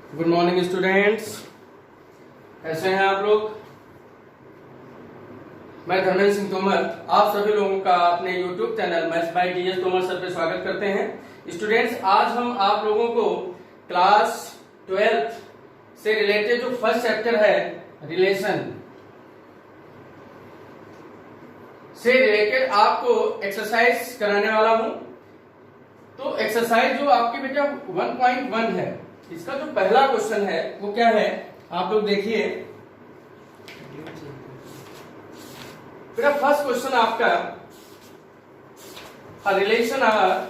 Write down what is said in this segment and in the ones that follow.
Good morning students, कैसे हैं आप लोग। मैं धर्मेंद्र सिंह तोमर आप सभी लोगों का अपने YouTube channel maths by TS Tomar sir पे स्वागत करते हैं। स्टूडेंट्स, आज हम आप लोगों को क्लास 12th से रिलेटेड जो फर्स्ट चैप्टर है रिलेशन से रिलेटेड आपको एक्सरसाइज कराने वाला हूं। तो एक्सरसाइज जो आपके बेटा 1.1 है, इसका जो पहला क्वेश्चन है वो क्या है, आप लोग देखिए। बेटा फर्स्ट क्वेश्चन आपका, a relation are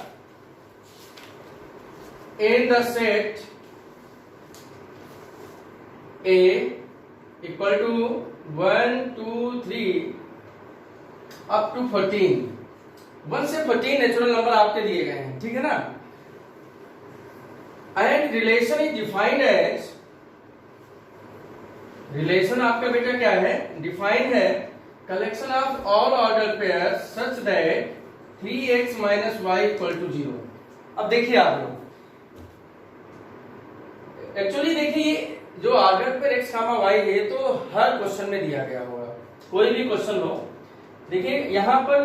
in the set A equal to 1, 2, 3 up to 14। 1 से 14 नेचुरल नंबर आपके दिए गए हैं, ठीक है ना। And relation is defined as, relation आपका बेटा क्या है, डिफाइंड है collection of all order pair such that 3x minus Y equal to 0। अब देखिए आप लोग, एक्चुअली देखिए जो order pair x comma y है तो हर क्वेश्चन में दिया गया होगा, कोई भी क्वेश्चन हो। देखिए यहां पर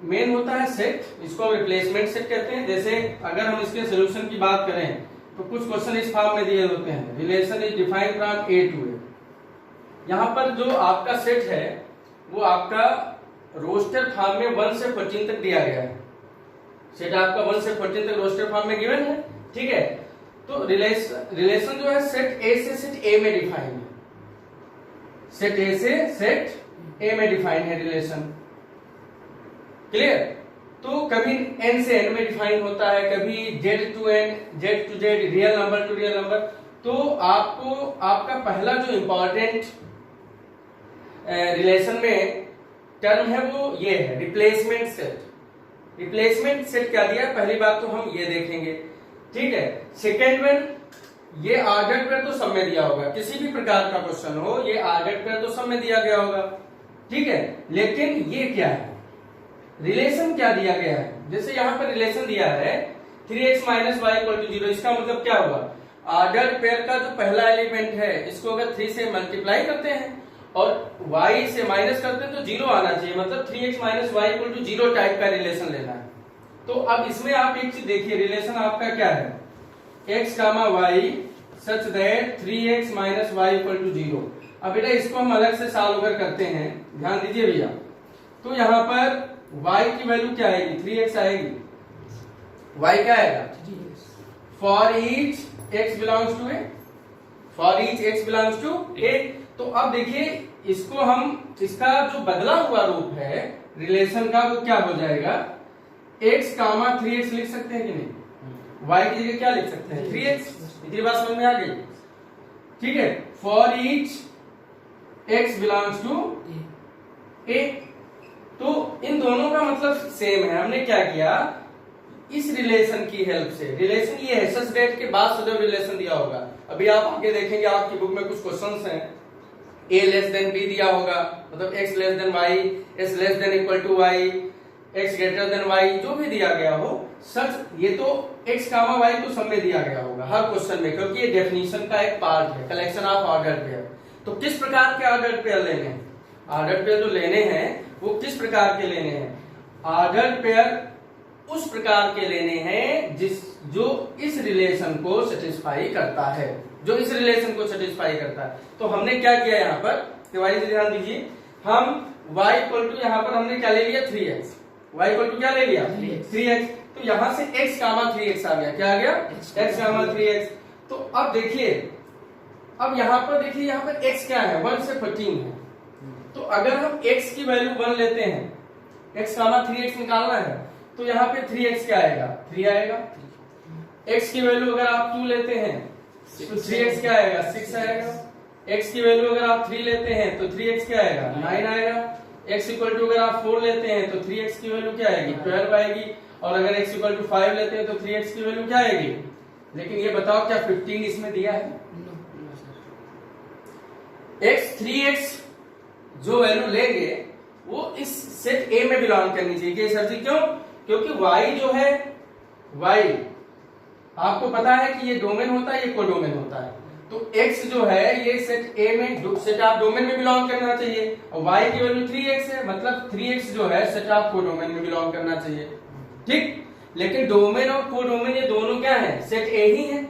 मेन होता है सेट, इसको हम रिप्लेसमेंट सेट कहते हैं। जैसे अगर हम इसके सोल्यूशन की बात करें तो कुछ क्वेश्चन इस फॉर्म में दिए होते हैं, relation is defined from A to A। यहाँ पर जो आपका सेट है वो आपका रोस्टर फॉर्म में 1 से 14 तक दिया गया है। सेट आपका 1 से 14 तक रोस्टर फॉर्म में गिवन है, ठीक है। तो रिलेशन जो है सेट A से सेट A में डिफाइन है, सेट A से सेट A में डिफाइन है रिलेशन, क्लियर। तो कभी n से n में डिफाइन होता है, कभी z to n, z to z, real number two real number. तो आपको आपका पहला जो इंपॉर्टेंट रिलेशन में टर्म है वो ये है रिप्लेसमेंट सेट। रिप्लेसमेंट सेट क्या दिया, पहली बात तो हम ये देखेंगे, ठीक है। सेकेंड वन, ये ऑर्डर पेयर तो सब में दिया होगा, किसी भी प्रकार का क्वेश्चन हो ये ऑर्डर पेयर तो सब में दिया गया होगा, ठीक है। लेकिन ये क्या है, रिलेशन क्या दिया गया है। जैसे यहाँ पर रिलेशन दिया है 3x minus Y equal to 0। इसका मतलब क्या हुआ, ऑर्डर पेयर का जो पहला एलिमेंट है इसको अगर 3 से मल्टीप्लाई करते हैं और y से माइनस करते हैं तो 0 आना चाहिए, मतलब 3x minus Y equal to 0 type का रिलेशन लेना है। तो अब इसमें आप एक चीज देखिए, रिलेशन आपका क्या है, x comma Y such that 3x minus Y equal to 0। अब बेटा इसको हम अलग से सॉल्व अगर करते हैं, ध्यान दीजिए भैया। तो यहाँ पर y की वैल्यू क्या आएगी, 3x आएगी, y क्या आएगा, for each x belongs to a, for each x belongs to a। तो अब देखिए इसको हम, इसका जो बदला हुआ रूप है रिलेशन का वो क्या हो जाएगा, x कामा 3x लिख सकते हैं कि नहीं, y की जगह क्या लिख सकते हैं 3x। इतनी बात समझ में आ गई, ठीक है। For each x belongs to a। तो इन दोनों का मतलब सेम है। हमने क्या किया, इस रिलेशन की हेल्प से, रिलेशन ये है सच दैट के बाद सदैव रिलेशन दिया होगा। अभी आप आगे देखेंगे आपकी बुक में कुछ क्वेश्चंस हैं, a लेस देन b दिया होगा, मतलब x less than y, s less than equal to y, x greater than y, जो भी दिया गया हो सच, ये तो x कामा y तो सब में दिया गया होगा हर क्वेश्चन में, क्योंकि ये डेफिनेशन का एक पार्ट है, कलेक्शन ऑफ ऑर्डर पेयर। तो किस प्रकार के ऑर्डर पेयर लेने हैं, ऑर्डर पेयर जो लेने हैं वो किस प्रकार के लेने हैं, ऑर्डर पेयर उस प्रकार के लेने हैं जो इस रिलेशन को सेटिस्फाई करता है, जो इस रिलेशन को सेटिस्फाई करता है। तो हमने क्या किया यहाँ पर, ध्यान दीजिए, हम y इक्वल टू यहाँ पर हमने क्या ले लिया 3x, y इक्वल टू क्या ले लिया 3x। तो यहाँ से x कामा 3x आ गया, क्या आ गया x कामा 3x। तो अब देखिए, अब यहाँ पर देखिए, यहाँ पर x क्या है 1 से 14 है। तो अगर हम x की वैल्यू 1 लेते हैं, x कामा 3x निकालना है, तो यहाँ पे 3x क्या आएगा 3 आएगा। x की वैल्यू अगर आप 2 लेते हैं तो 3x क्या आएगा 6 आएगा। x की वैल्यू अगर आप 3 लेते हैं तो 3x क्या आएगा 9 आएगा। x इक्वल टू अगर आप 4 लेते हैं तो 3x की वैल्यू क्या आएगी 12 आएगी। और अगर x इक्वल टू 5 लेते हैं तो 3x की वैल्यू क्या आएगी। लेकिन ये बताओ क्या 15 इसमें दिया है, x 3x जो वैल्यू लेंगे वो इस सेट A में बिलोंग करनी चाहिए सर जी। क्यों, क्योंकि y जो है y आपको पता है कि ये डोमेन होता है, ये कोडोमेन होता है। तो x जो है ये सेट A में सेट ऑफ डोमेन में बिलोंग करना चाहिए, और y की वैल्यू 3x है, मतलब 3x जो है सेट ऑफ कोडोमेन में बिलोंग करना चाहिए। ठीक, लेकिन डोमेन और कोडोमेन ये दोनों क्या है, सेट A ही है,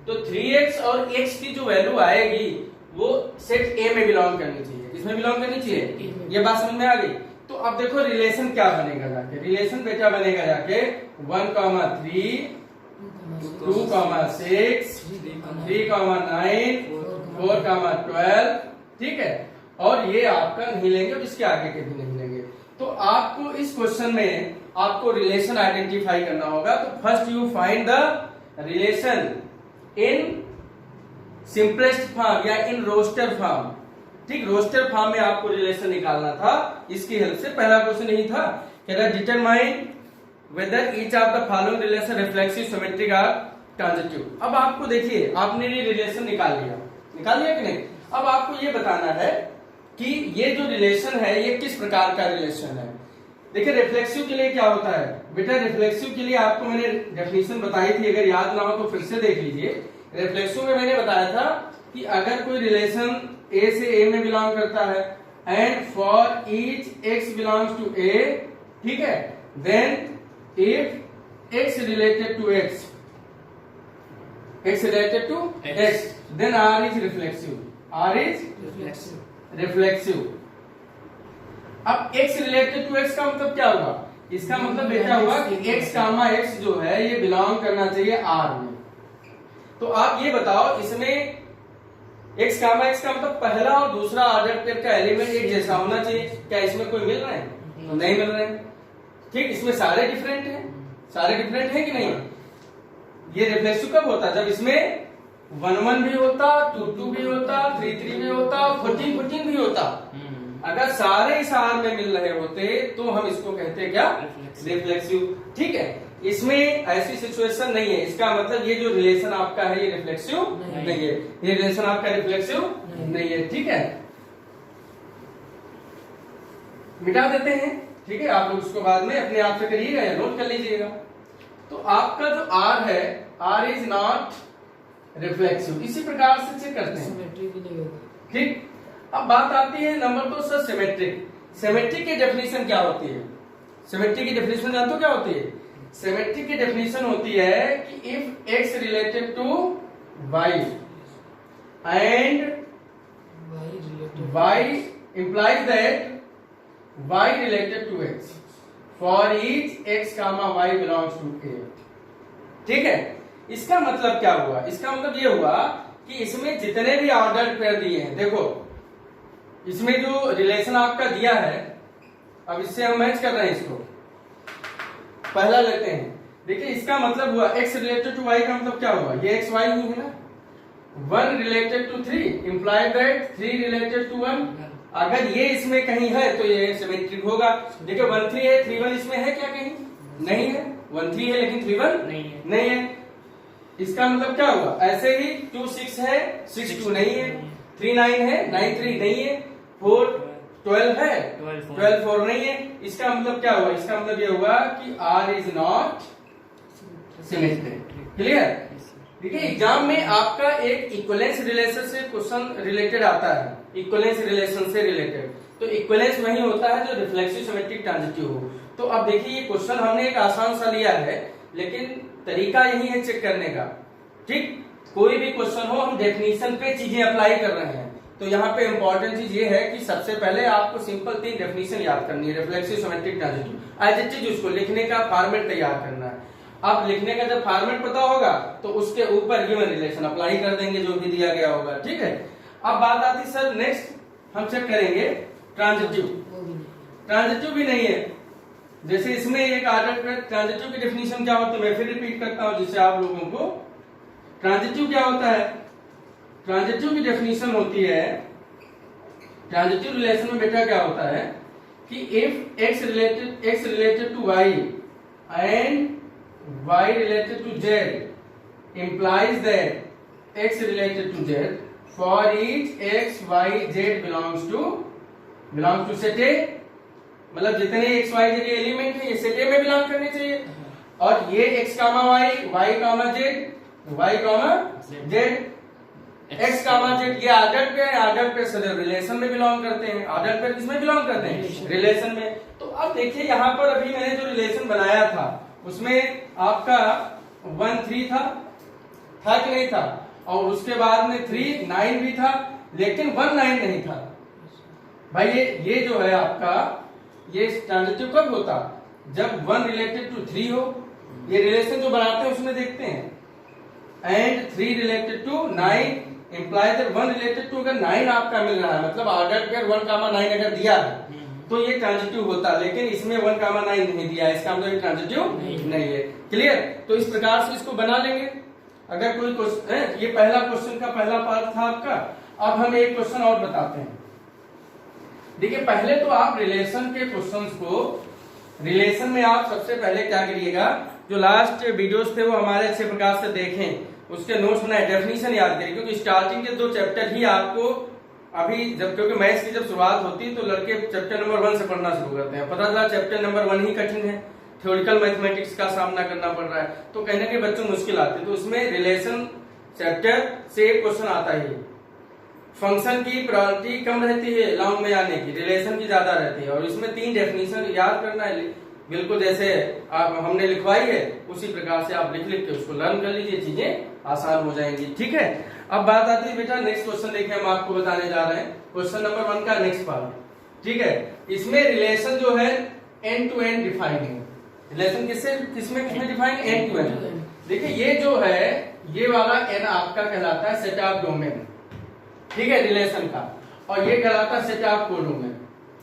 तो 3x और x की जो वैल्यू आएगी वो सेट A में बिलोंग करनी चाहिए। किसमें बिलोंग करनी चाहिए, ये बात समझ में आ गई। तो अब देखो रिलेशन क्या बनेगा जाके, रिलेशन बेटा बनेगा जाके 1,3 2,6 3,9 4,12, ठीक है, और ये आपका नहीं लेंगे और इसके आगे के भी नहीं लेंगे। तो आपको इस क्वेश्चन में आपको रिलेशन आइडेंटिफाई करना होगा। तो first you find the relation in simplest form या इन रोस्टर फॉर्म। ठीक, रोस्टर फॉर्म में आपको रिलेशन निकालना था, इसकी हेल्प से। पहला क्वेश्चन यही था, कह रहा determine whether each of the following relation reflexive symmetric और ट्रांजिटिव। अब आपको देखिए, आपने ये रिलेशन निकाल लिया कि नहीं। अब आपको ये बताना है कि ये जो रिलेशन है ये किस प्रकार का रिलेशन है। देखिए रिफ्लेक्सिव के लिए क्या होता है बेटा, रिफ्लेक्सिव के लिए आपको मैंने डेफिनेशन बताई थी, अगर याद ना हो तो फिर से देख लीजिए। रिफ्लेक्सिव में मैंने बताया था कि अगर कोई रिलेशन A से A में बिलोंग करता है and for each x belongs to A, ठीक है, then if x related to x related to x, then R is reflexive. R is reflexive. अब x रिलेटेड टू x का मतलब क्या हुआ, इसका मतलब बेटा हुआ कि x कामा x जो है ये बिलोंग करना चाहिए R में। तो आप ये बताओ, इसमें x कामा x का मतलब पहला और दूसरा ऑर्डर पेयर का एलिमेंट एक जैसा होना चाहिए। क्या इसमें कोई मिल रहा है, नहीं मिल रहे हैं। ठीक, इसमें सारे डिफरेंट हैं कि नहीं। ये रिफ्लेक्सिव कब होता, जब इसमें 1,1 भी होता, 2,2 भी होता, 3,3 भी होता, 14,14 भी होता। अगर सारे इस आर में मिल रहे होते तो हम इसको कहते हैं क्या, रिफ्लेक्सिव। ठीक है, इसमें ऐसी सिचुएशन नहीं है, इसका मतलब ये जो रिलेशन आपका है ये रिफ्लेक्सिव नहीं है, ये रिलेशन आपका रिफ्लेक्सिव नहीं है। ठीक है, मिटा देते हैं। ठीक है, आप लोग उसको बाद में अपने आप से करिएगा या नोट कर लीजिएगा। तो आपका जो R है, R इज नॉट रिफ्लेक्सिव। इसी प्रकार से चेक करते हैं। ठीक, अब बात आती है नंबर 2 सर, सिमेट्रिक। सिमेट्रिक की डेफिनेशन क्या होती है, सिमेट्रिक की डेफिनेशन जानते हो क्या होती है। सिमेट्रिक की डेफिनेशन होती है कि if x related to y and y implies that y related to x for each x comma y belongs to A। ठीक है, इसका मतलब क्या हुआ, इसका मतलब ये हुआ कि इसमें जितने भी ऑर्डर पेयर दिए हैं, देखो इसमें जो रिलेशन आपका दिया है, अब इससे हम मैच कर रहे हैं इसको। पहला लेते हैं, देखिए इसका मतलब हुआ x रिलेटेड टू y का मतलब क्या हुआ, ये x y ही है ना। 1 related to 3 implied that 3 related to 1। अगर ये इसमें कहीं है तो ये सिमेट्रिक होगा। देखिए 1 3 है, 3 1 इसमें है क्या, कहीं नहीं है। 1 3 है लेकिन 3 1 नहीं है। इसका मतलब क्या हुआ, ऐसे ही 2 6 है, 6 2 नहीं है, 3 9 है, 9 3 नहीं है, 4 12 है, 12 4 नहीं है। इसका मतलब क्या हुआ, इसका मतलब ये हुआ कि R is not symmetric. Clear. देखिए एग्जाम में आपका एक इक्विवेलेंस रिलेशन से क्वेश्चन रिलेटेड आता है, इक्विवेलेंस रिलेशन से रिलेटेड। तो इक्विवेलेंस वही होता है जो रिफ्लेक्सिव सिमेट्रिक ट्रांजिटिव हो। तो अब देखिए ये क्वेश्चन हमने एक आसान सा लिया है, लेकिन तरीका यही है चेक करने का। ठीक, कोई भी क्वेश्चन हो हम डेफिनेशन पे चीजें अप्लाई कर रहे हैं। तो यहाँ पे इंपॉर्टेंट चीज ये है कि सबसे पहले आपको सिंपल 3 डेफिनेशन याद करनी है, reflexive symmetric transitive. As it is उसको लिखने का फॉर्मेट तैयार करना है। अब लिखने का जब फॉर्मेट पता होगा तो उसके ऊपर गिवन रिलेशन अप्लाई कर देंगे जो भी दिया गया होगा। ठीक है, अब बात आती सर नेक्स्ट हम चेक करेंगे ट्रांजिटिव। ट्रांजिटिव भी नहीं है, जैसे इसमें एक ऑर्डर पे ट्रांजिटिव की डेफिनेशन क्या होती है, मैं फिर रिपीट करता हूं जिससे आप लोगों को। ट्रांजिटिव क्या होता है, ट्रांजिटिव की डेफिनेशन होती है, ट्रांजिटिव रिलेशन में बेटा क्या होता है कि if x related to y and y related to z implies that x related to z for each x y z belongs to set A। मतलब जितने x y z एलिमेंट है ये सेट A में belong करने चाहिए। और ये x comma y, y कामा z, y कामा z, x comma Z, ये ऑर्डर पेयर है, ऑर्डर पेयर से रिलेशन में बिलोंग करते हैं, ऑर्डर पेयर किसमें बिलोंग करते हैं, रिलेशन में। तो अब देखिए यहाँ पर अभी मैंने जो रिलेशन बनाया था उसमें आपका 1 3 था कि नहीं था, और उसके बाद में 3 9 भी था, लेकिन 1 9 नहीं था भाई। ये जो है आपका ये ट्रांजिटिव कब होता, जब 1 रिलेटेड टू 3 हो, ये रिलेशन जो बनाते हैं उसमें देखते हैं, and 3 related to 9 imply that 1 related to, अगर 9 आपका मिल रहा है मतलब ऑर्डर पेयर 1 कामा 9 अगर दिया है तो ये ट्रांजिटिव होता, लेकिन इसमें 1 कामा 9 नहीं दिया है, इसका मतलब ये ट्रांजिटिव नहीं है। क्लियर? तो इस प्रकार से इसको बना लेंगे। अगर कोई क्वेश्चन, ये पहला क्वेश्चन का पहला पार्ट था आपका। अब हम एक क्वेश्चन और बताते हैं। देखिए पहले तो आप रिलेशन के क्वेश्चंस को, रिलेशन में आप सबसे पहले क्या करिएगा, जो लास्ट वीडियोस थे वो हमारे अच्छे प्रकार से देखें, उसके नोट्स बनाए, डेफिनेशन याद करिए, क्योंकि स्टार्टिंग के 2 चैप्टर ही आपको अभी जब, क्योंकि मैथ्स की जब शुरुआत होती है तो लड़के चैप्टर नंबर 1 से पढ़ना शुरू करते हैं, पता चला चैप्टर नंबर 1 ही कठिन है, थ्योरेटिकल मैथमेटिक्स का सामना करना पड़ रहा है, तो कहने के बच्चों मुश्किल आती है। तो उसमें रिलेशन चैप्टर से एक क्वेश्चन आता है, फंक्शन की प्रायोरिटी कम रहती है लॉन्ग में आने की, रिलेशन की ज्यादा रहती है, और इसमें 3 डेफिनेशन याद करना है, बिल्कुल जैसे आप हमने लिखवाई है उसी प्रकार से आप लिख के उसको लर्न कर लीजिए, चीजें आसान हो जाएंगी। ठीक है, अब बात आती है बेटा नेक्स्ट क्वेश्चन देखिए, हम आपको बताने जा रहे हैं क्वेश्चन नंबर 1 का नेक्स्ट पार्ट। ठीक है, इसमें रिलेशन जो है एंड टू एंड डिफाइन है। रिलेशन किसमें डिफाइन, एंड टू एंड। देखिए ये जो है ये वाला एन आपका कहलाता है सेट ऑफ डोमेन, ठीक है, रिलेशन का, और ये कहलाता है सेट ऑफ कोडोमेन।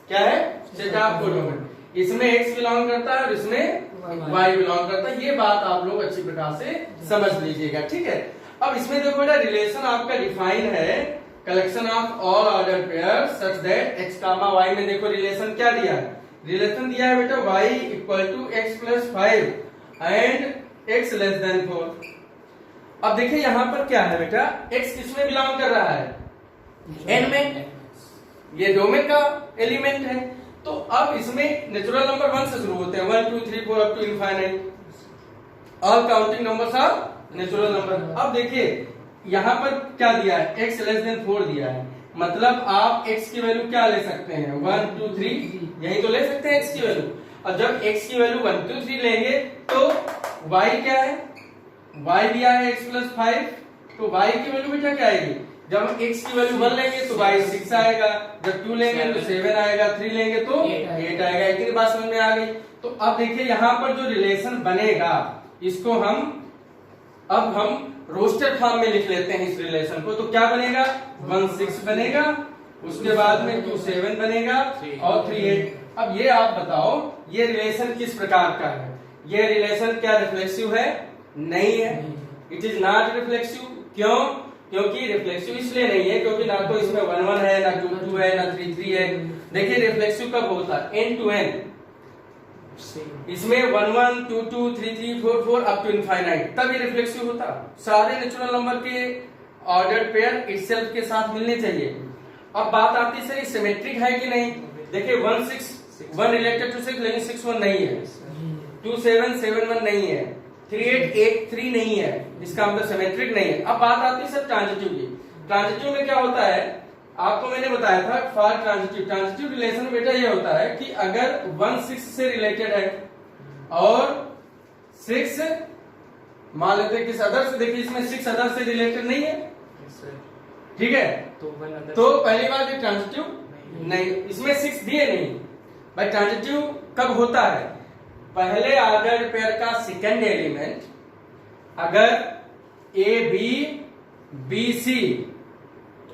क्या है, सेट ऑफ कोडोमेन। इसमें x बिलोंग करता है और इसमें y बिलोंग करता है। ये बात आप लोग अच्छी प्रकार से समझ लीजिएगा। ठीक है, अब इसमें देखो बेटा रिलेशन आपका डिफाइन है, collection of all order pair such that x comma y में देखो रिलेशन क्या दिया है, रिलेशन दिया है बेटा y equal to x plus 5 and x less than 4। अब देखिए यहाँ पर क्या है बेटा, x किसमें बिलोंग कर रहा है, n में, ये डोमेन का एलिमेंट है। तो अब इसमें नेचुरल नंबर 1 से शुरू होते हैं, 1 2 3 4 up to infinite, all counting numbers are natural number. अब देखिए यहाँ पर क्या दिया है, x लेस देन 4 दिया है, मतलब आप x की वैल्यू क्या ले सकते हैं, 1 2 3, यही तो ले सकते हैं x की वैल्यू। और जब x की वैल्यू 1 2 3 लेंगे तो y क्या है, y दिया है x प्लस 5, तो y की वैल्यू बेटा क्या आएगी, जब हम x की वैल्यू 1 लेंगे तो y 6 आएगा, जब 2 लेंगे तो 7 आएगा, 3 लेंगे तो 8 आएगा। इतनी बात समझ में आ गई। तो अब देखिए यहाँ पर जो रिलेशन बनेगा इसको अब हम रोस्टर फॉर्म में लिख लेते हैं इस रिलेशन को। तो क्या बनेगा, 1 6 बनेगा, उसके बाद में 2 7 बनेगा और 3 8। अब ये आप बताओ ये रिलेशन किस प्रकार का है, ये रिलेशन क्या रिफ्लेक्सिव है, नहीं है, इट इज नॉट रिफ्लेक्सिव। क्यों, क्योंकि रिफ्लेक्सिव इसलिए नहीं है क्योंकि ना तो इसमें 1 1 है, ना 2 2 है, ना 3 3 है। देखिए रिफ्लेक्सिव कब होता है, एंड टू एंड, इसमें 1 1 2 2 3 3 4 4 अप टू इनफाइनाइट, तब ये रिफ्लेक्सिव होता। सारे नेचुरल नंबर के ऑर्डर्ड पेयर इटसेल्फ के साथ मिलने चाहिए। अब बात आती है सर सिमेट्रिक है कि नहीं। देखिए 1 6 1 रिलेटेड टू 6, लेकिन 6 1 नहीं है, 2 7 7 1 नहीं है, 3 8 8 3 नहीं है, इसका मतलब सिमेट्रिक नहीं है। अब बात आती है सर ट्रांजिटिव की। ट्रांजिटिव में क्या होता है, आपको मैंने बताया था फॉर ट्रांजिटिव रिलेशन में बेटा ये होता है कि अगर 1 6 से रिलेटेड है और 6 मान लेते हैं किस अदर से, देखिए इसमें 6 अदर से रिलेटेड नहीं है, ठीक है, तो पहली बात ये ट्रांजिटिव नहीं, इसमें 6 दिए नहीं भाई। ट्रांजिटिव कब होता है, पहले ऑर्डर्ड पेयर का सेकंड एलिमेंट अगर ए बी बी सी,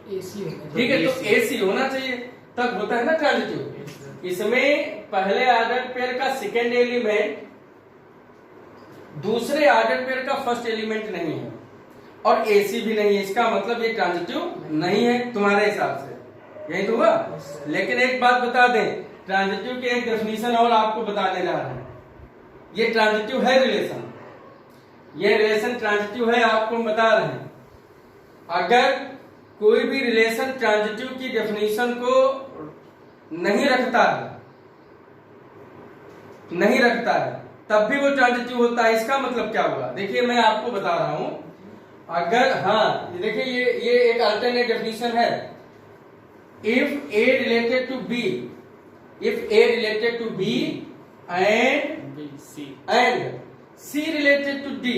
ठीक है, तो ए सी होना चाहिए तब होता है ना ट्रांजिटिव। इसमें पहले ऑर्डर्ड पेयर का सेकंड एलिमेंट दूसरे ऑर्डर्ड पेयर का फर्स्ट एलिमेंट नहीं है और एसी भी नहीं है, इसका मतलब ये ट्रांजिटिव नहीं है तुम्हारे हिसाब से, यही तो हुआ। लेकिन एक बात बता दें, ट्रांजिटिव की एक डेफिनेशन और आपको बताने जा रहे हैं। ये ट्रांजिटिव है रिलेशन, ये रिलेशन ट्रांजिटिव है, आपको हम बता रहे हैं। अगर कोई भी रिलेशन ट्रांजिटिव की डेफिनेशन को नहीं रखता है तब भी वो ट्रांजिटिव होता है। इसका मतलब क्या हुआ, देखिए मैं आपको बता रहा हूं, अगर हाँ देखिए ये एक अल्टरनेट डेफिनेशन है। If A related to B, if A related to B and C related to D,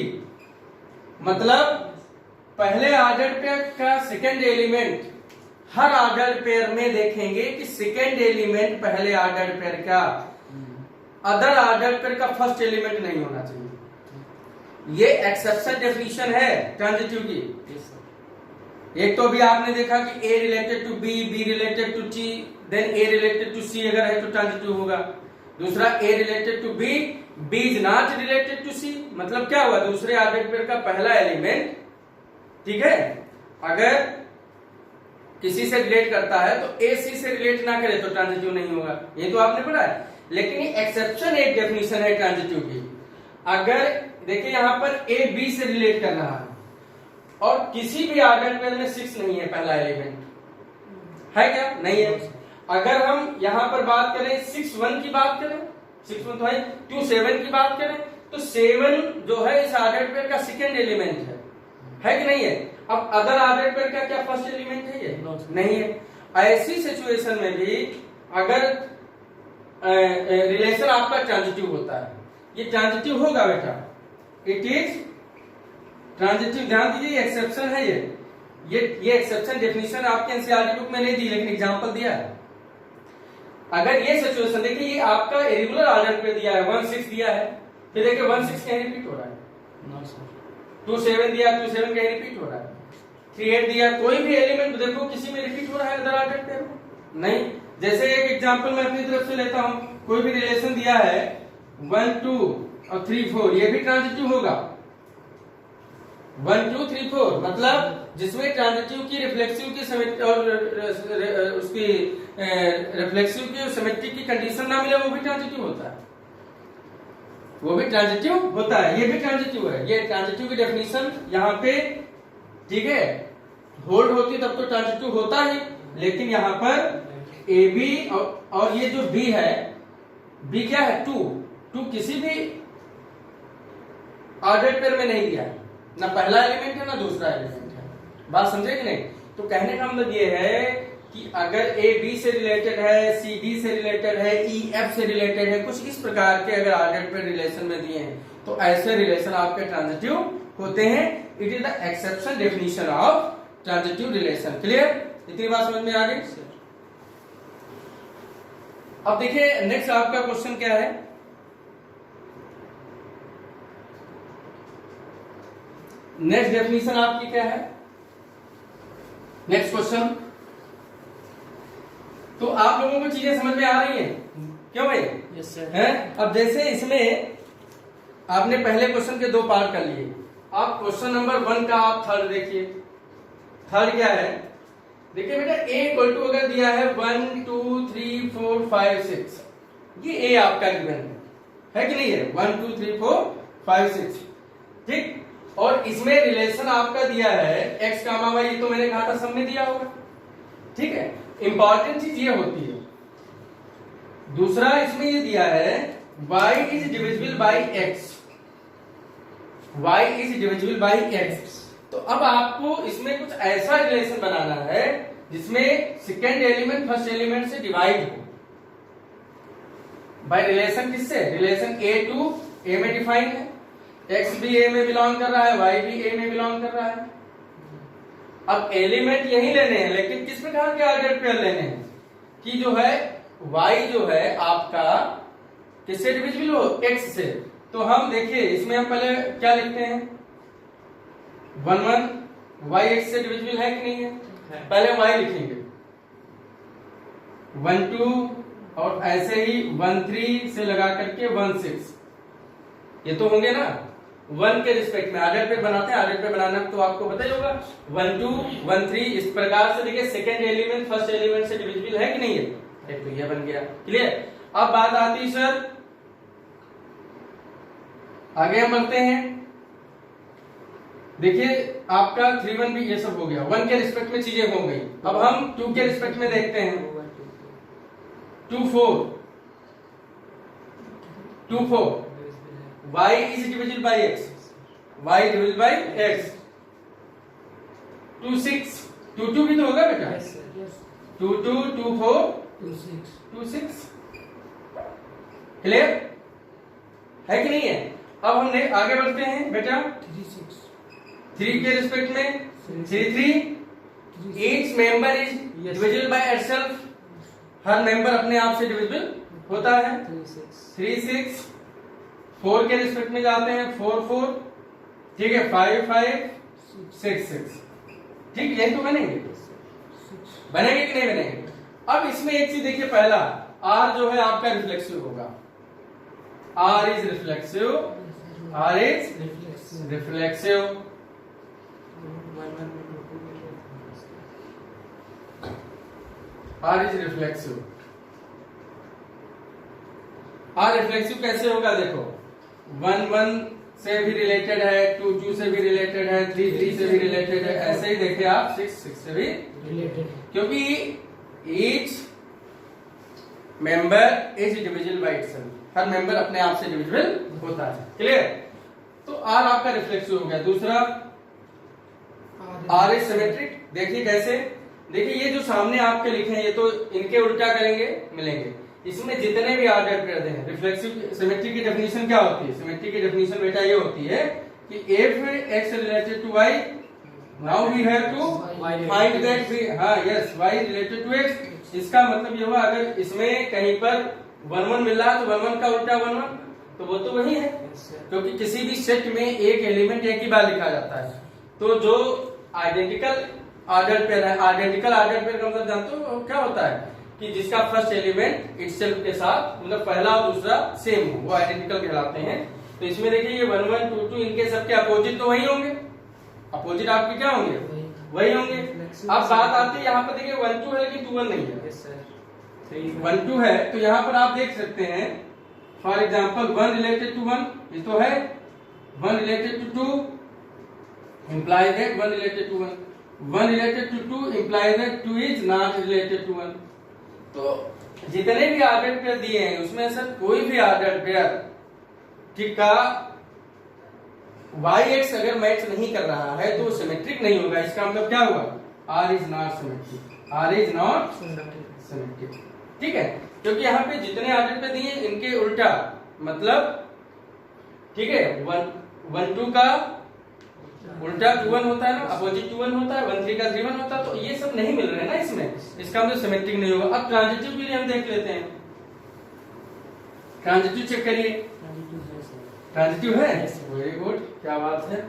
मतलब पहले ऑर्डर पेयर का सेकेंड एलिमेंट, हर ऑर्डर पेयर में देखेंगे कि सेकेंड एलिमेंट पहले ऑर्डर पेयर का अदर ऑर्डर पेयर का फर्स्ट एलिमेंट नहीं होना चाहिए। ये एक्सेप्शन डेफिनेशन है ट्रांजिटिव की। एक तो भी आपने देखा कि A related to B, B related to C, then A related to C अगर है तो ट्रांजिटिव होगा। दूसरा A related to B, B is not related to C, मतलब क्या हुआ, दूसरे ऑर्डर पेयर का पहला एलिमेंट, ठीक है, अगर किसी से रिलेट करता है तो ए सी से रिलेट ना करे तो ट्रांजिटिव नहीं होगा, ये तो आपने पढ़ा है। लेकिन ये एक्सेप्शन एक डेफिनेशन है ट्रांजिटिव की। अगर देखिए यहां पर ए बी से रिलेट कर रहा है और किसी भी ऑर्डर पेयर में 6 नहीं है पहला एलिमेंट, है क्या, नहीं है। अगर हम यहां पर बात करें 6 1 की बात करें, 6 1 तो है, 2 7 की बात करें तो 7 जो है इस ऑर्डर पेयर का सेकेंड एलिमेंट है कि नहीं है। अब अदर ऑर्डर पेयर का क्या फर्स्ट एलिमेंट है, ये नहीं है। ऐसी सिचुएशन में भी अगर रिलेशन आपका ट्रांजिटिव होता है, ये ट्रांजिटिव होगा बेटा, इट इज ट्रांजिटिव। ध्यान दीजिए एक्सेप्शन है ये एक्सेप्शन डेफिनेशन आपके एनसीईआरटी बुक में नहीं दी, लेकिन एग्जांपल दिया है। अगर ये सिचुएशन देखिए, ये आपका इरेगुलर ऑर्डर पे दिया है, 1 6 दिया है, फिर देखिए 1 6 कहीं रिपीट हो रहा है, 2 7 दिया, 2 7 कहीं रिपीट हो रहा है, 3 8 दिया, कोई भी एलिमेंट देखो किसी में रिपीट हो रहा है अदर ऑर्डर पे नहीं। जैसे एक एग्जांपल मैं अपनी तरफ से लेता हूं, कोई भी रिलेशन दिया है 1 2 और 3 4, ये भी ट्रांजिटिव होगा। 1 2 3 4 मतलब जिसमें ट्रांजिटिव की रिफ्लेक्सिव की और उसकी रिफ्लेक्सिव की सिमेट्रिक की कंडीशन ना मिले वो भी ट्रांजिटिव होता है, वो भी ट्रांजिटिव होता है, ये भी ट्रांजिटिव है। ये ट्रांजिटिव की डेफिनेशन यहाँ पे, ठीक है, होल्ड होती तब तो ट्रांजिटिव होता ही, लेकिन यहाँ पर ए बी और ये जो बी है, बी क्या है 2 किसी भी ऑर्डर पेयर में नहीं दिया है, ना पहला एलिमेंट है ना दूसरा एलिमेंट है। बात समझे कि नहीं। तो कहने का मतलब ये है कि अगर ए बी से रिलेटेड है, सी डी से रिलेटेड है, ई एफ से रिलेटेड है, कुछ इस प्रकार के अगर ऑर्डर पेयर रिलेशन में दिए हैं तो ऐसे रिलेशन आपके ट्रांजिटिव होते हैं। It is the exception definition of transitive relation. Clear, इतनी बात समझ में आ गई। अब देखिए नेक्स्ट आपका क्वेश्चन क्या है। नेक्स्ट डेफिनेशन आपकी क्या है, नेक्स्ट क्वेश्चन। तो आप लोगों को चीजें समझ में आ रही हैं, क्यों भाई? Yes sir. है। अब जैसे इसमें आपने पहले क्वेश्चन के 2 पार्ट कर लिए, आप क्वेश्चन नंबर 1 का आप थर्ड देखिए। थर्ड क्या है, देखिए बेटा a इक्वल टू अगर दिया है 1 2 3 4 5 6, ये a आपका गिवन है कि नहीं है, 1 2 3 4 5 6, ठीक। और इसमें रिलेशन आपका दिया है x कामा y, ये तो मैंने कहा था सब में दिया होगा, ठीक है। इंपॉर्टेंट चीज ये होती है। दूसरा इसमें ये दिया है y is divisible by x, y is divisible by x। तो अब आपको इसमें कुछ ऐसा रिलेशन बनाना है जिसमें सेकेंड एलिमेंट फर्स्ट एलिमेंट से डिवाइड हो बाय रिलेशन। किससे? रिलेशन a टू a में डिफाइन है, x भी a में बिलोंग कर रहा है, y भी a में बिलोंग कर रहा है। अब एलिमेंट यही लेने हैं, लेकिन किस प्रकार के ऑर्डर पेयर लेने हैं कि जो है y जो है आपका किससे डिविजिबल हो, x से। तो हम देखिए इसमें हम पहले क्या लिखते हैं, 1 1 y x से डिविजिबल है कि नहीं है, पहले y लिखेंगे, 1 2 और ऐसे ही 1 3 से लगा करके 1 6, ये तो होंगे ना 1 के रिस्पेक्ट में। ऑर्डर पे बनाते हैं, ऑर्डर पे बनाना तो आपको पता ही होगा, 1 2 1 3 इस प्रकार से। देखिए सेकेंड एलिमेंट फर्स्ट एलिमेंट से डिविजिबल है कि नहीं है, एक तो ये बन गया। क्लियर। अब बात आती है सर, आगे हम बढ़ते हैं। देखिए आपका 3 1 भी ये सब हो गया, 1 के रिस्पेक्ट में चीजें हो गई। अब हम 2 के रिस्पेक्ट में देखते हैं, 2 4 2 4 y is divisible by x, y divisible by x, 2 6 2 2 भी तो होगा बेटा। 2 2 2 4 2 6 क्लियर है कि नहीं है। अब हमने आगे बढ़ते हैं बेटा 3 के रिस्पेक्ट में 3 3 each member is divisible by itself, her member अपने आप से डिविजिबल होता है। 3 6 4 के रिस्पेक्ट में जाते हैं 4 4 ठीक है 5 5 6 6 ठीक यही तो बनेंगे बनेंगे कि नहीं बनेंगे। अब इसमें एक चीज देखिए, पहला R जो है आपका रिफ्लेक्सिव होगा, R is reflexive, R is reflexive. R is reflexive. R reflexive कैसे होगा देखो, 1 1 से भी रिलेटेड है, 2 2 से भी रिलेटेड है, 3 3 से भी रिलेटेड है, ऐसे ही देखिए आप 6 6 से भी रिलेटेड है, क्योंकि each member is divisible by itself, her member अपने आप से डिविजिबल होता है। क्लियर। तो R आपका रिफ्लेक्सिव हो गया। दूसरा R इज सिमेट्रिक। देखिए कैसे, देखिए ये जो सामने आपके लिखे हैं ये तो इनके उल्टा करेंगे मिलेंगे। इसमें जितने भी ऑर्डर पेयर हैं, रिफ्लेक्सिव सिमेट्री की डेफिनेशन क्या होती है, सिमेट्री की डेफिनेशन बेटा ये होती है कि if x related to y, now we have to find that y related to x। इसका मतलब ये हुआ अगर इसमें कहीं पर 1 1 मिल रहा है तो 1 1 का उल्टा 1 1, तो वो तो वही है, क्योंकि किसी भी सेट में एक एलिमेंट एक ही बार लिखा जाता है। तो जो आइडेंटिकल ऑर्डर पेयर है, आइडेंटिकल ऑर्डर पेयर का मतलब जानते हो क्या होता है कि जिसका फर्स्ट एलिमेंट इटसेल्फ के साथ मतलब पहला और दूसरा सेम हो, वो आइडेंटिकल कहलाते हैं। तो इसमें देखिए ये 1 1 2 2 इनके सबके अपोजिट तो वही होंगे, अपोजिट आपके क्या होंगे वही होंगे। अब बात आती है यहाँ पर देखिए 1 2 है लेकिन 2 1 नहीं है, 1 2 है तो यहाँ पर आप देख सकते हैं फॉर एग्जाम्पल 1 रिलेटेड टू 1 ये तो है, 1 related to 2 implies that 1 related to 1, 1 related to 2 implies that 2 is not related to 1। तो जितने भी ऑर्डर पेयर दिए हैं उसमें सर कोई भी ऑर्डर पेयर ठीक का YX अगर मैच नहीं कर रहा है तो सिमेट्रिक नहीं होगा। इसका मतलब क्या हुआ, R is not symmetric, R is not symmetric. ठीक है, क्योंकि यहाँ पे जितने ऑर्डर पेयर दिए इनके उल्टा मतलब ठीक है 1 2 का उल्टा 2 1 होता है ना, अपोजिट 2 1 होता है, 1 3 का 3 1 होता है, तो ये सब नहीं मिल रहे हैं ना इसमें, इसका मतलब सिमेट्रिक नहीं होगा। अब ट्रांजिटिव के लिए हम देख लेते हैं, ट्रांजिटिव चेक करिए, ट्रांजिटिव है, वेरी गुड, क्या बात है।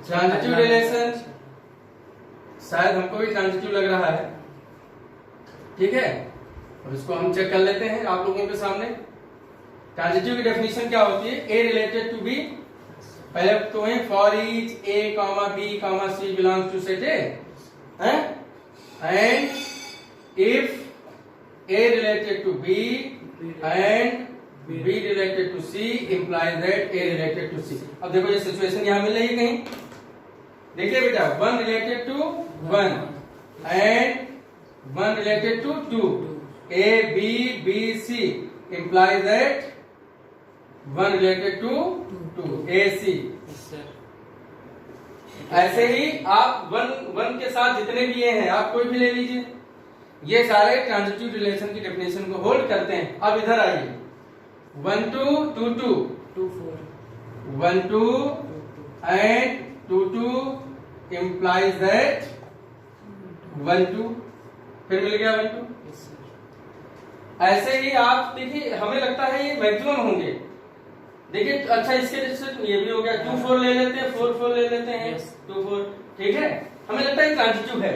ट्रांजिटिव रिलेशन शायद हमको भी ट्रांजिटिव लग रहा है, ठीक है, अब इसको हम चेक कर लेते हैं आप लोगों के सामने। ट्रांजिटिव की डेफिनेशन क्या होती है, ए रिलेटेड टू बी, पहले तो है for each A comma B comma C belongs to set A, and if A related to B and B related to C implies that A related to C. अब देखो ये situation यहां मिल रही है कहीं, देखिए बेटा 1 related to 1 and 1 related to 2, A B B C implies that 1 related to 2 A C. ऐसे ही आप 1 के साथ जितने भी ये हैं आप कोई भी ले लीजिए, ये सारे ट्रांजिटिव रिलेशन की डेफिनेशन को होल्ड करते हैं। अब इधर आइए 1 2 2 2 2 4 1 2 एंड 2 2 implies that 1 2, फिर मिल गया 1 2। ऐसे ही आप देखिए हमें लगता है ये मैक्सिमम होंगे, देखिए अच्छा इसके जैसे ये भी हो गया 2 4 ले लेते हैं, 4 4 ले लेते हैं, 2 4, ठीक है, हमें लगता है ट्रांजिटिव है,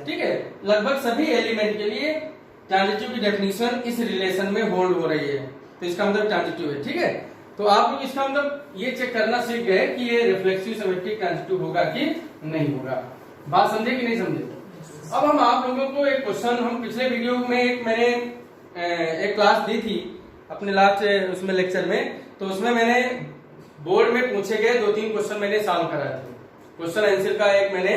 ठीक है। लगभग सभी एलिमेंट के लिए ट्रांजिटिव की डेफिनेशन इस रिलेशन में होल्ड हो रही है, तो इसका मतलब ट्रांजिटिव है, ठीक है। तो आप लोग इसका मतलब ये चेक करना सीख गए कि ये रिफ्लेक्सिव सिमेट्रिक ट्रांजिटिव होगा कि नहीं होगा। बात समझे कि नहीं समझे। अब हम आप लोगों को एक क्वेश्चन, हम पिछले वीडियो में मैंने एक क्लास दी थी अपने लास्ट उसमें लेक्चर में, तो उसमें मैंने बोर्ड में पूछे गए 2-3 क्वेश्चन मैंने सॉल्व कराए थे। क्वेश्चन आंसर का एक मैंने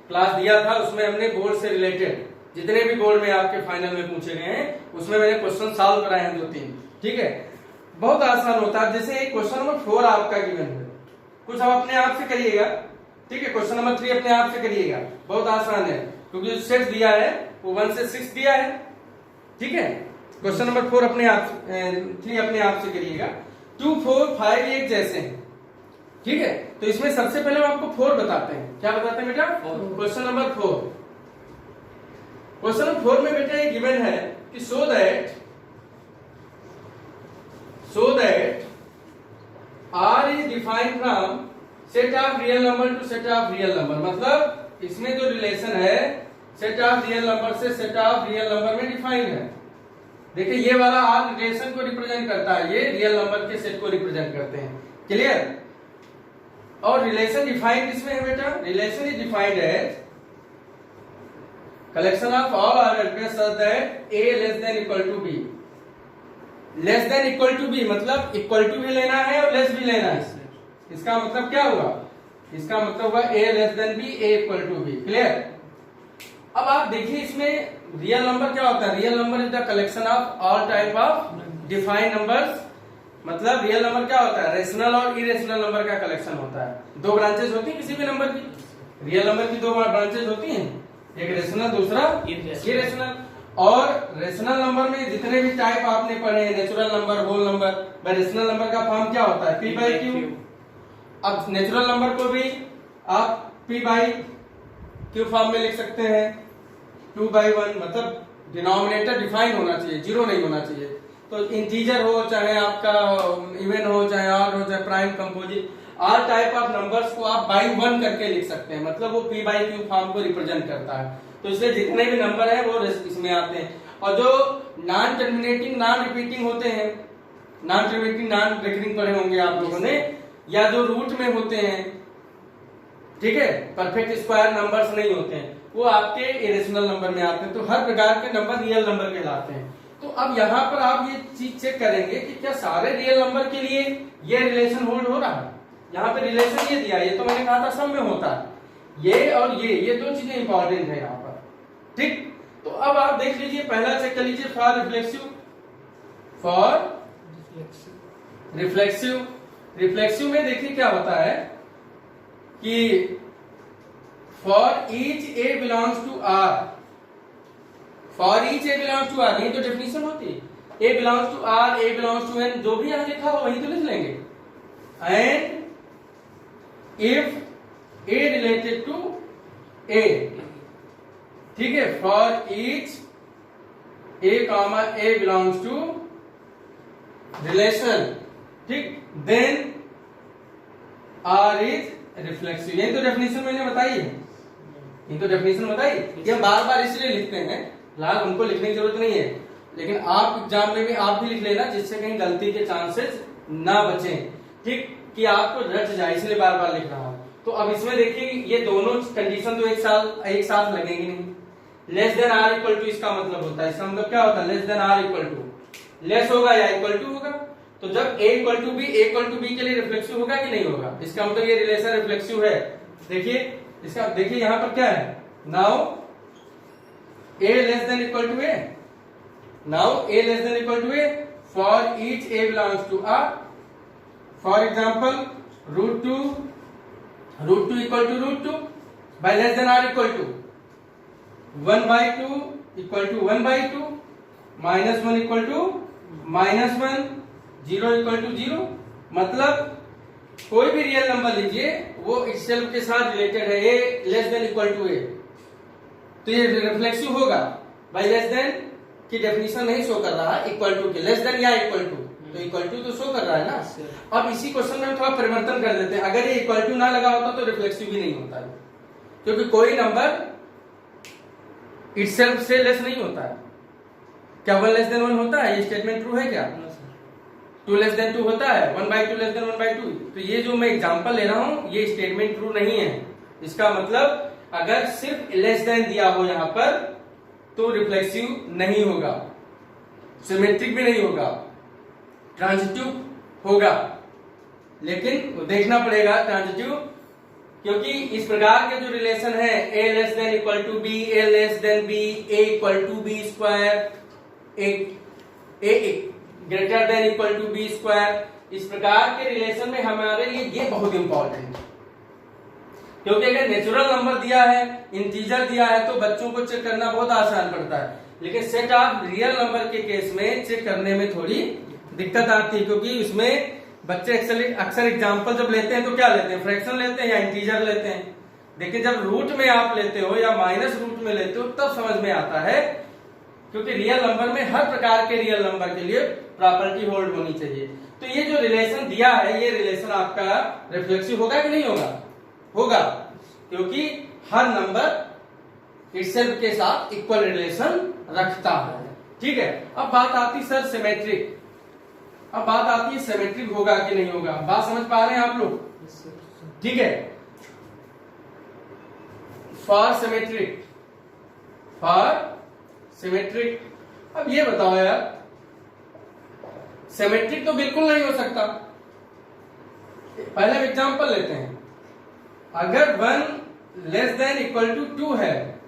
क्लास दिया था, उसमें हमने बोर्ड से रिलेटेड जितने भी बोर्ड में आपके फाइनल में पूछे गए हैं उसमें मैंने क्वेश्चन सॉल्व कराए हैं 2-3, ठीक है। बहुत आसान होता है, जैसे एक क्वेश्चन नंबर 4 आपका गिवन है, कुछ आप अपने आप से करिएगा, ठीक है। क्वेश्चन नंबर 3 अपने आप से करिएगा, बहुत आसान है क्योंकि जो सेट दिया है वो 1 से 6 दिया है। ठीक है। क्वेश्चन नंबर 4 अपने आप 3 अपने आप से करिएगा। 2, 4, 5 ये एक जैसे हैं। ठीक है। तो इसमें सबसे पहले हम आपको 4 बताते हैं। क्या बताते हैं बेटा? Question number 4। क्वेश्चन नंबर 4 में बेटा ये गिवन है कि so that R is defined from set of real number to set of real number। मतलब इसमें जो रिलेशन है सेट ऑफ रियल नंबर से सेट ऑफ रियल नंबर में डिफाइंड है। देखिए ये वाला R रिलेशन को रिप्रेजेंट करता है, ये रियल नंबर के सेट को रिप्रेजेंट करते हैं। क्लियर? और रिलेशन डिफाइंड किसमें है बेटा? Relation is defined as collection of all order pairs such that A less than equal to B। Less than equal to B मतलब इक्वल टू भी लेना है और लेस भी लेना है। इसका मतलब क्या हुआ? इसका मतलब हुआ A less than B, A equal to B। Clear? अब आप देखिए इसमें रियल नंबर क्या होता है? Real number is the collection of all type of defined numbers. मतलब रियल नंबर क्या होता है? रेशनल और इरेशनल नंबर का कलेक्शन होता है। 2 ब्रांचेस होती है किसी भी नंबर की। रियल नंबर की 2 ब्रांचेस होती हैं, एक रेशनल दूसरा इरेशनल। और रेशनल नंबर में जितने भी टाइप आपने पढ़े हैं, natural number, whole number, rational number का फॉर्म क्या होता है? P by Q. अब नेचुरल नंबर को भी आप P बाई क्यू फॉर्म में लिख सकते हैं, 2 बाई 1। मतलब डिनोमिनेटर डिफाइन होना चाहिए, 0 नहीं होना चाहिए। तो इंटीजर हो चाहे आपका इवन हो चाहे ऑड हो चाहे prime composite, all type of numbers को आप बाई 1 करके लिख सकते हैं। मतलब वो P बाई क्यू फॉर्म को रिप्रेजेंट करता है। तो इसलिए जितने भी नंबर है वो इसमें आते हैं। और जो नॉन टर्मिनेटिंग नॉन रिपीटिंग होते हैं, नॉन टर्मिनेटिंग नॉन रिकरिंग पढ़े होंगे आप लोगों ने, या जो रूट में होते हैं, ठीक है, परफेक्ट स्क्वायर नंबर्स नहीं होते हैं, वो आपके इरेशनल नंबर में आते हैं। तो हर प्रकार के नंबर रियल नंबर कहलाते हैं। तो अब यहाँ पर आप ये चीज चेक करेंगे कि क्या सारे रियल नंबर के लिए ये रिलेशन होल्ड हो रहा है? यहाँ पे रिलेशन ये दिया, ये तो मैंने कहा था सब में होता है। ये और ये 2 चीजें इंपॉर्टेंट है यहाँ पर। ठीक। तो अब आप देख लीजिए, पहला चेक कर लीजिए फॉर रिफ्लेक्सिव में देखिए क्या होता है कि for each A belongs to R, for each A belongs to R, यही तो डेफिनेशन होती है। A belongs to R, A belongs to N, जो भी यहां लिखा हो वही तो लिख लेंगे। And if A related to A, ठीक है, for each A comma A belongs to relation, ठीक, देन आर इज रिफ्लेक्सिव। यही तो डेफिनेशन मैंने बताई है, ये तो डेफिनेशन बताई। ये बार बार इसलिए लिखते हैं, फिलहाल उनको लिखने की जरूरत नहीं है, लेकिन आप एग्जाम में भी आप भी लिख लेना जिससे कहीं गलती के चांसेस ना बचे, ठीक, कि आपको रट जाए, इसलिए बार बार लिख रहा हूं। तो अब इसमें देखिए ये दोनों कंडीशन तो एक साथ लगेंगी नहीं। Less than or equal to इसका मतलब होता है, इसका मतलब क्या होता है? Less than or equal to, less होगा या इक्वल टू होगा। तो जब ए इक्वल टू बी के लिए रिफ्लेक्सिव होगा कि नहीं होगा? इसका मतलब ये रिलेशन रिफ्लेक्सिव है। देखिए इसका, देखिए यहां पर क्या है? Now A less than equal to A, now A less than equal to A for each A belongs to R. For example root two equal to by less than or equal to 1/2 equal to 1/2, -1 equal to -1, 0 equal to 0। मतलब कोई भी real number लीजिए वो itself के साथ related है, A less than equal to ए, तो ये रिफ्लेक्सिव होगा। बाय लेस देन की डेफिनेशन नहीं शो कर रहा है, इक्वल टू के, लेस देन या इक्वल टू, तो इक्वल टू तो शो कर रहा है ना। अब इसी क्वेश्चन में थोड़ा परिवर्तन कर देते हैं। अगर ये इक्वल टू ना लगा होता तो रिफ्लेक्सिव भी नहीं होता है, क्योंकि कोई नंबर इटसेल्फ से लेस नहीं होता है। क्या 1 लेस देन 1 होता है? ये स्टेटमेंट ट्रू है क्या? 2 लेस देन 2 होता है, 1/2 लेस देन 1/2। तो ये जो मैं एग्जांपल ले रहा हूं ये स्टेटमेंट ट्रू नहीं है। इसका मतलब अगर सिर्फ लेस देन दिया हो यहां पर तो रिफ्लेक्सिव नहीं होगा, सिमेट्रिक भी नहीं होगा, ट्रांजिटिव होगा। लेकिन देखना पड़ेगा ट्रांजिटिव, क्योंकि इस प्रकार के जो रिलेशन है a less than equal to B, a less than B, a equal to B square, a greater than equal to B square, इस प्रकार के रिलेशन में हमारे लिए ये बहुत इंपॉर्टेंट है। क्योंकि अगर नेचुरल नंबर दिया है, इंटीजर दिया है, तो बच्चों को चेक करना बहुत आसान पड़ता है, लेकिन सेट ऑफ रियल नंबर के केस में चेक करने में थोड़ी दिक्कत आती है, क्योंकि उसमें बच्चे अक्सर एग्जाम्पल जब लेते हैं तो क्या लेते हैं, फ्रैक्शन लेते हैं या इंटीजर लेते हैं। लेकिन जब रूट में आप लेते हो या माइनस रूट में लेते हो तब समझ में आता है, क्योंकि रियल नंबर में हर प्रकार के रियल नंबर के लिए प्रॉपर्टी होल्ड होनी चाहिए। तो ये जो रिलेशन दिया है, ये रिलेशन आपका रिफ्लेक्सिव होगा कि नहीं होगा? होगा, क्योंकि हर नंबर इटसेल्फ के साथ इक्वल रिलेशन रखता है। ठीक है, अब बात आती सर सिमेट्रिक। अब बात आती है सिमेट्रिक होगा कि नहीं होगा। बात समझ पा रहे हैं आप लोग? ठीक है, फॉर सिमेट्रिक, अब ये बताओ यार, सिमेट्रिक तो बिल्कुल नहीं हो सकता। पहले एग्जांपल लेते हैं। अगर 1 लेस देन इक्वल टू 2 है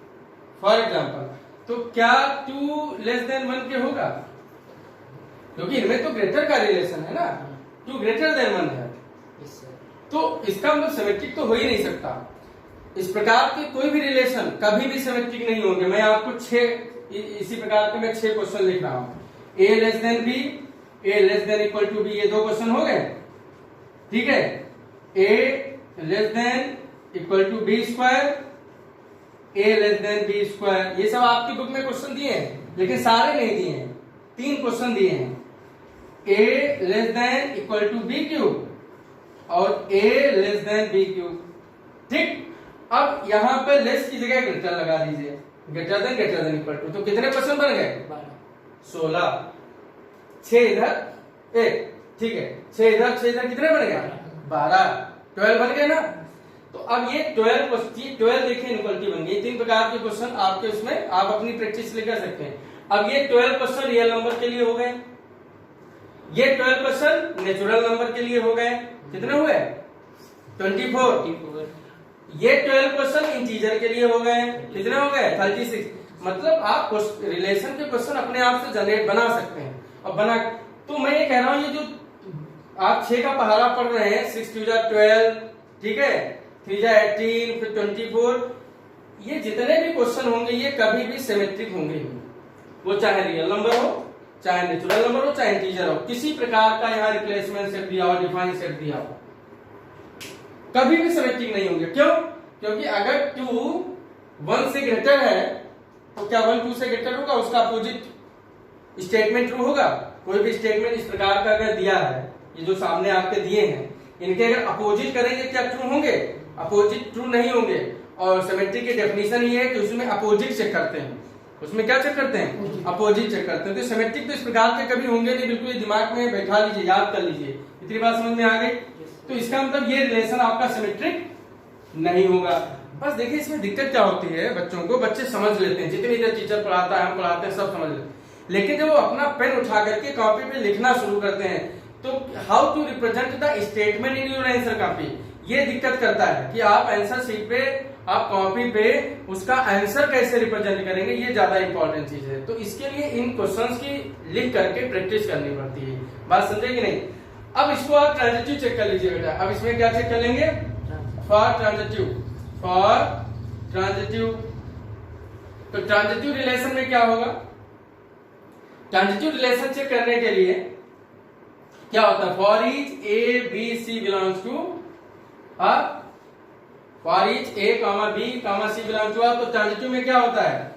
फॉर एग्जांपल, तो क्या 2 लेस देन 1 के होगा? क्योंकि इनमें तो ग्रेटर का रिलेशन है ना, 2 ग्रेटर देन 1 है, तो इसका मतलब सिमेट्रिक तो हो ही नहीं सकता। इस प्रकार के कोई भी रिलेशन कभी भी सिमेट्रिक नहीं होंगे। मैं आपको 6 इसी प्रकार के मैं 6 क्वेश्चन लिख रहा हूं। A less than B, A less than equal to B, ये 2 क्वेश्चन हो गए। ठीक है, A less than equal to B square, A less than B square, ये सब आपकी बुक में क्वेश्चन दिए हैं, लेकिन सारे नहीं दिए हैं। 3 क्वेश्चन दिए हैं। A less than equal to B cube और A less than B cube. ठीक, अब यहां पे लेस की जगह ग्रेटर लगा दीजिए, ग्रेटर देन इक्वल टू, तो कितने क्वेश्चन बन गए? 16। 6 इधर 1, ठीक है, 6 इधर कितने बन गए? 12, 12 बन गए ना। तो अब ये 12 देखिए इनक्वलिटी बन गई। 3 प्रकार के क्वेश्चन आपके उसमें आप अपनी प्रैक्टिस ले कर सकते हैं। अब ये 12 क्वेश्चन रियल नंबर के लिए हो गए, ये 12 क्वेश्चन नेचुरल नंबर के लिए हो गए। कितने हुए? 24। ये 12 क्वेश्चन इंटीजर के लिए हो गए। कितने हो गए? 36। मतलब आप रिलेशन के क्वेश्चन अपने आप से जनरेट बना सकते हैं। अब बना, तो मैं ये कह रहा हूं, ये जो आप 6 का पहाड़ा पढ़ रहे हैं, 6 2 12, ठीक है, 3 18, फिर 24, ये जितने भी क्वेश्चन होंगे ये कभी भी सिमेट्रिक होंगे, वो चाहे रियल नंबर हो, चाहे नेचुरल नंबर हो, चाहे इंटीजर हो। किसी प्रकार का यहाँ रिप्लेसमेंट सेट दिया हो, डिफाइन सेट दिया हो, कभी भी सिमेट्रिक नहीं होंगे। क्यों? क्योंकि अगर 2 1 से ग्रेटर है तो क्या 1 2 से ग्रेटर होगा? उसका अपोजिट स्टेटमेंट ट्रू होगा। कोई भी स्टेटमेंट इस प्रकार का अगर दिया है, ये जो सामने आपके दिए हैं, इनके अगर अपोजिट करेंगे क्या ट्रू होंगे? अपोजिट ट्रू नहीं होंगे। और सिमेट्रिक की डेफिनेशन ये है कि उसमें अपोजिट चेक करते हैं। उसमें क्या चेक करते हैं? अपोजिट चेक करते हैं। तो सिमेट्रिक तो इस प्रकार के कभी होंगे नहीं। बिल्कुल दिमाग में बैठा लीजिए, याद कर लीजिए। इतनी बात समझ में आ गई? तो इसका मतलब ये रिलेशन आपका सिमेट्रिक नहीं होगा। बस देखिए इसमें दिक्कत क्या होती है, बच्चों को, बच्चे समझ लेते हैं, जितनी देर टीचर पढ़ाता है, हम पढ़ाते हैं, सब समझ लेते हैं, लेकिन जब वो अपना पेन उठा करके कॉपी पे लिखना शुरू करते हैं, तो how to represent the statement in your answer copy, ये दिक्कत करता है कि आप आंसर शीट पे, आप कॉपी पे उसका आंसर कैसे रिप्रेजेंट करेंगे, ये ज्यादा इंपॉर्टेंट चीज है। तो इसके लिए इन क्वेश्चंस की लिख करके प्रैक्टिस करनी पड़ती है। बात समझे कि नहीं? अब इसको आप ट्रांजिटिव चेक कर लीजिए बेटा। अब इसमें क्या चेक कर लेंगे? For transitive. तो ट्रांजिटिव रिलेशन में क्या होगा? ट्रांजिटिव रिलेशन चेक करने के लिए क्या होता है? For each A B C belongs to, for each A comma B comma C belongs to, तो ट्रांजिटिव में क्या होता है?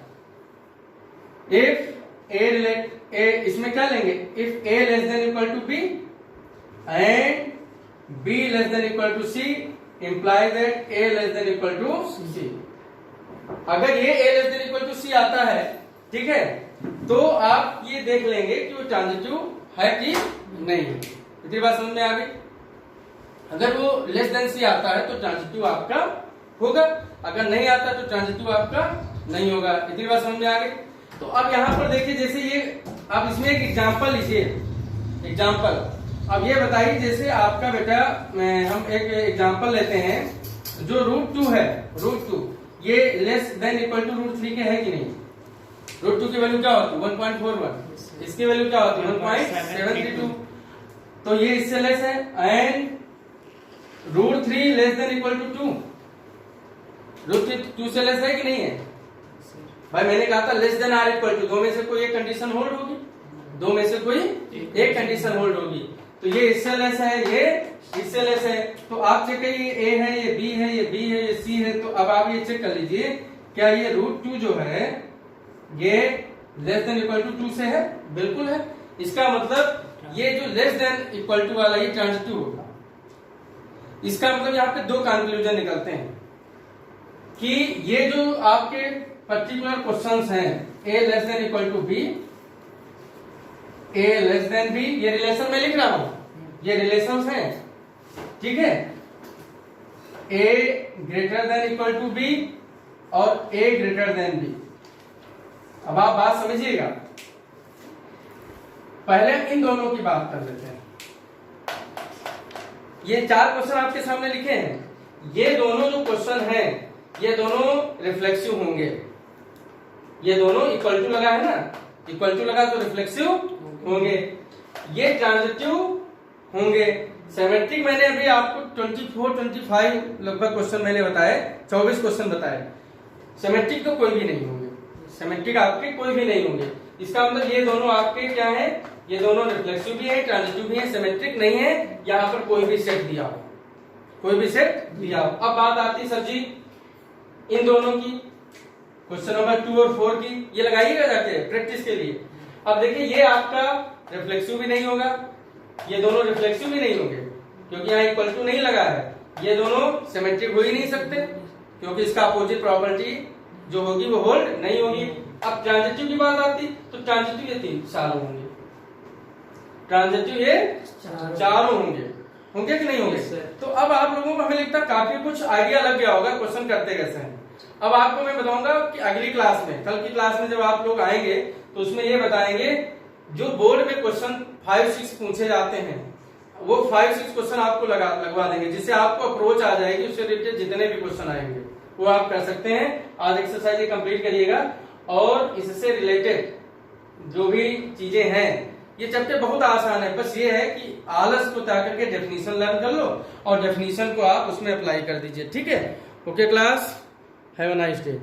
इफ ए, इसमें क्या लेंगे? If A less than equal to B and b less than equal to c implies that a less than equal to c। अगर ये a less than equal to c आता है, ठीक है, तो आप ये देख लेंगे कि वो ट्रांजिटिव है कि नहीं है। इतनी बात समझ में आ गई? अगर वो लेस देन c आता है तो ट्रांजिटिव आपका होगा, अगर नहीं आता तो ट्रांजिटिव आपका नहीं होगा। इतनी बात समझ में आ गई? तो अब यहाँ पर देखिए, जैसे ये, अब इसमें एक एग्जाम्पल लीजिए, एग्जाम्पल। अब ये बताइए, जैसे आपका बेटा, हम एक एग्जांपल लेते हैं, जो √2 है, √2 ये लेस देन इक्वल टू √3 के है कि नहीं? √2 की वैल्यू क्या होती है? 1.41। इसकी वैल्यू क्या होती है? 1.732। तो ये इससे लेस है। And √3 less than equal to 2, two से लेस है कि नहीं है भाई? मैंने कहा था less than or equal to, दो में से कोई एक कंडीशन होल्ड होगी, दो में से कोई एक कंडीशन होल्ड होगी। तो ये इससे लेस है, ये इससे लेस है, तो आप चेक करिए ये ए है, ये बी है, ये बी है, ये सी है। तो अब आप ये चेक कर लीजिए क्या ये √2 जो है ये लेस देन इक्वल टू 2 से है? बिल्कुल है। इसका मतलब ये जो लेस देन इक्वल टू वाला ये ट्रांजिटिव होगा। इसका मतलब यहाँ पे दो कंक्लूजन निकलते हैं कि ये जो आपके पर्टिकुलर क्वेश्चंस हैं a less than equal to b, a less than b, ये रिलेशन में लिख रहा हूं, ये रिलेशंस हैं, ठीक है। a greater than equal to b और a ग्रेटर देन b। अब आप बात समझिएगा, पहले हम इन दोनों की बात कर लेते हैं। ये चार क्वेश्चन आपके सामने लिखे हैं, ये दोनों जो क्वेश्चन हैं ये दोनों रिफ्लेक्सिव होंगे। ये दोनों इक्वल टू लगा है ना, इक्वल टू लगा तो रिफ्लेक्सिव होंगे, ये ट्रांजिटिव होंगे। सिमेट्रिक मैंने अभी आपको 24-25 लगभग क्वेश्चन मैंने बताए, 24 क्वेश्चन बताए। सिमेट्रिक तो कोई भी नहीं होंगे, सिमेट्रिक आपके कोई भी नहीं होंगे। इसका मतलब ये दोनों आपके क्या है, ये दोनों रिफ्लेक्सिव भी है, ट्रांजिटिव भी है, सिमेट्रिक नहीं है। यहाँ पर कोई भी सेट दिया हो, कोई भी सेट दिया हो। अब बात आती सर जी इन दोनों की, क्वेश्चन नंबर 2 और 4 की, ये लगाइएगा जाके प्रैक्टिस के लिए। अब देखिए ये आपका रिफ्लेक्सिव भी नहीं होगा, ये दोनों रिफ्लेक्सिव भी नहीं होंगे क्योंकि यहाँ इक्वल टू नहीं लगा है। ये दोनों सिमेट्रिक हो ही नहीं सकते क्योंकि इसका अपोजिट प्रॉपर्टी जो होगी वो होल्ड नहीं होगी। अब ट्रांजिटिव की बात आती तो ट्रांजिटिव ये 3 चारों होंगे, ट्रांजिटिव ये चारों होंगे, होंगे कि नहीं होंगे? तो अब आप लोगों को हमें लगता है काफी कुछ आइडिया लग गया होगा क्वेश्चन करते कैसे हैं। अब आपको मैं बताऊंगा कि अगली क्लास में, कल की क्लास में जब आप लोग आएंगे तो उसमें ये बताएंगे जो बोर्ड में क्वेश्चन 5-6 पूछे जाते हैं वो 5-6 क्वेश्चन आपको लगवा देंगे, जिससे आपको अप्रोच आ जाएगी, उससे रिलेटेड जितने भी क्वेश्चन आएंगे वो आप कर सकते हैं। आज एक्सरसाइज ये कंप्लीट करिएगा और इससे रिलेटेड जो भी चीजें हैं, ये चैप्टर बहुत आसान है, बस ये है कि आलस को त्याग करके डेफिनेशन लर्न कर लो और डेफिनेशन को आप उसमें अप्लाई कर दीजिए, ठीक है। Okay class, have a nice day.